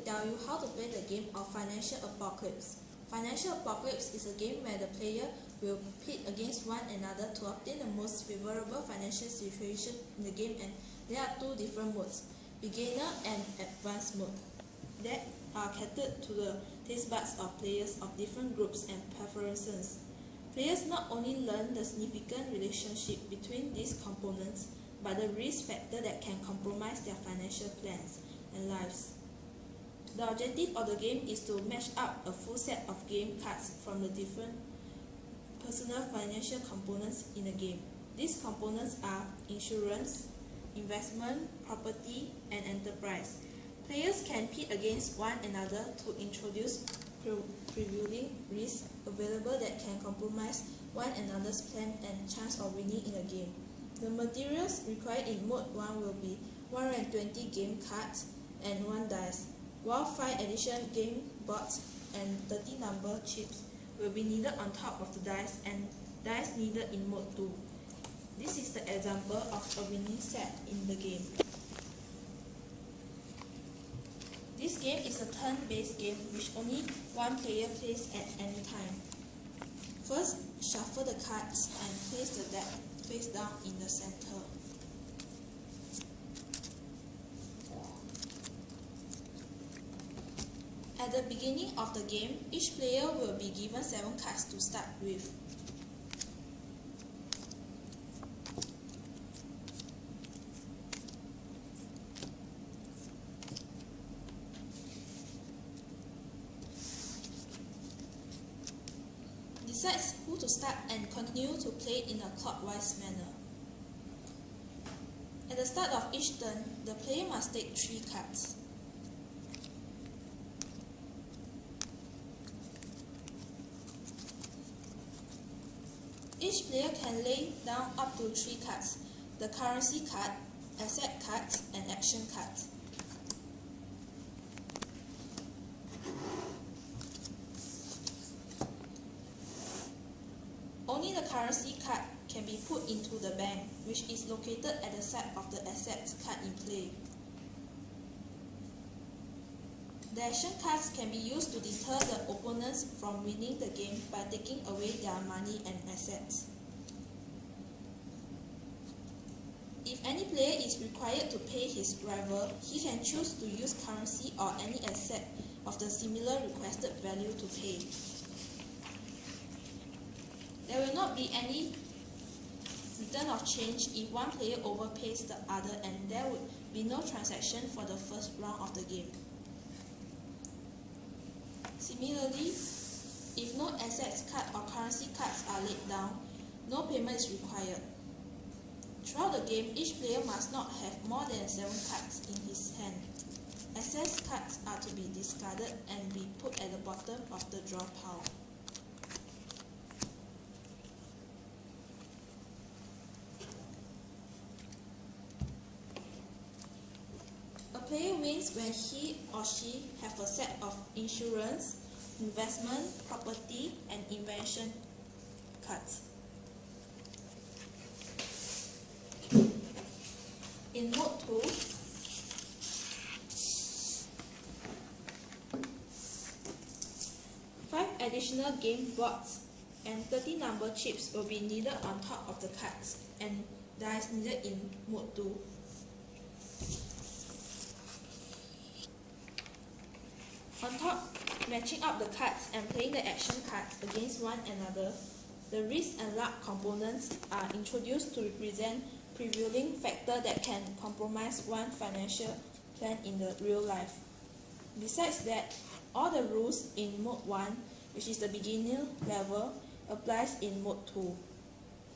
tell you how to play the game of Financial Apocalypse. Financial Apocalypse is a game where the player will pit against one another to obtain the most favorable financial situation in the game, and there are two different modes, beginner and advanced mode, that are catered to the taste buds of players of different groups and preferences. Players not only learn the significant relationship between these components, but the risk factor that can compromise their financial plans and lives. The objective of the game is to match up a full set of game cards from the different personal financial components in the game. These components are insurance, investment, property, and enterprise. Players can pit against one another to introduce prevailing risks available that can compromise one another's plan and chance of winning in the game. The materials required in Mode 1 will be 120 game cards and 1 dice, while 5 additional game boards and 30 number chips will be needed on top of the dice and dice needed in Mode 2. This is the example of a winning set in the game. This game is a turn-based game which only one player plays at any time. First, shuffle the cards and place the deck face down in the center. At the beginning of the game, each player will be given 7 cards to start with. Decides who to start and continue to play in a clockwise manner. At the start of each turn, the player must take 3 cards. Each player can lay down up to 3 cards: the currency card, asset cards, and action cards. Only the currency card can be put into the bank, which is located at the side of the assets card in play. The action cards can be used to deter the opponents from winning the game by taking away their money and assets. If any player is required to pay his rival, he can choose to use currency or any asset of the similar requested value to pay. There will not be any return of change if one player overpays the other, and there would be no transaction for the first round of the game. Similarly, if no assets card or currency cards are laid down, no payment is required. Throughout the game, each player must not have more than 7 cards in his hand. Excess cards are to be discarded and be put at the bottom of the draw pile. A player wins when he or she have a set of insurance, investment, property, and invention cards. In Mode 2, five additional game boards and 30 number chips will be needed on top of the cards and dice needed in Mode 2. On top, matching up the cards and playing the action cards against one another, the risk and luck components are introduced to represent prevailing factor that can compromise one financial plan in the real life. Besides that, all the rules in Mode 1, which is the beginner level, applies in Mode 2.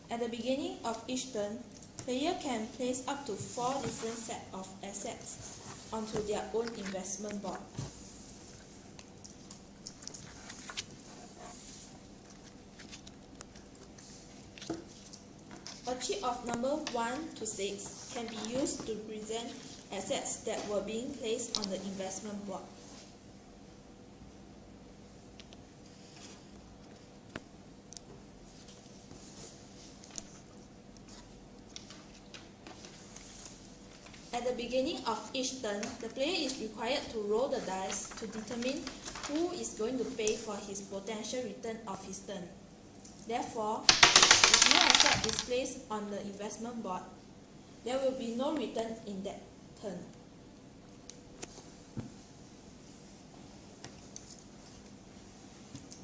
At the beginning of each turn, player can place up to 4 different sets of assets onto their own investment board. A chip of number 1 to 6 can be used to represent assets that were being placed on the investment board. At the the beginning of each turn, the player is required to roll the dice to determine who is going to pay for his potential return of his turn. Therefore, if no asset is placed on the investment board, there will be no return in that turn.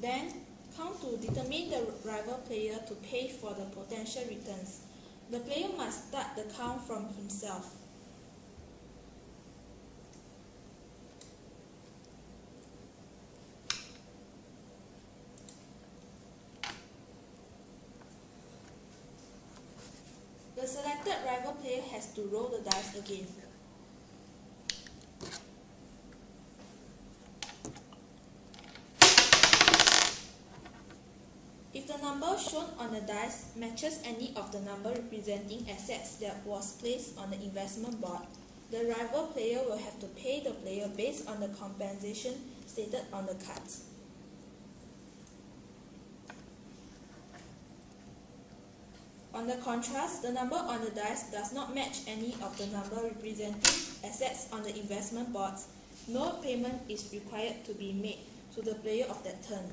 Then, count to determine the rival player to pay for the potential returns. The player must start the count from himself. The selected rival player has to roll the dice again. If the number shown on the dice matches any of the number representing assets that was placed on the investment board, the rival player will have to pay the player based on the compensation stated on the cards. On the contrast, the number on the dice does not match any of the number representing assets on the investment boards. No payment is required to be made to the player of that turn.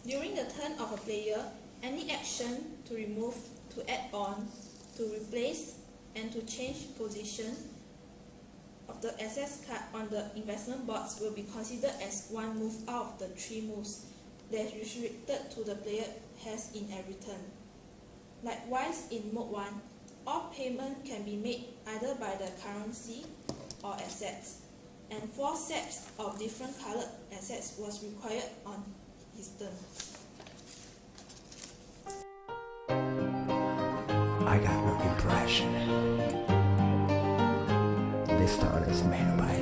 During the turn of a player, any action to remove, to add on, to replace, and to change position of the assets card on the investment boards will be considered as one move out of the 3 moves that is restricted to the player has in every turn. Likewise, in Mode 1, all payment can be made either by the currency or assets, and 4 sets of different colored assets was required on his turn. I got no impression. This town is made by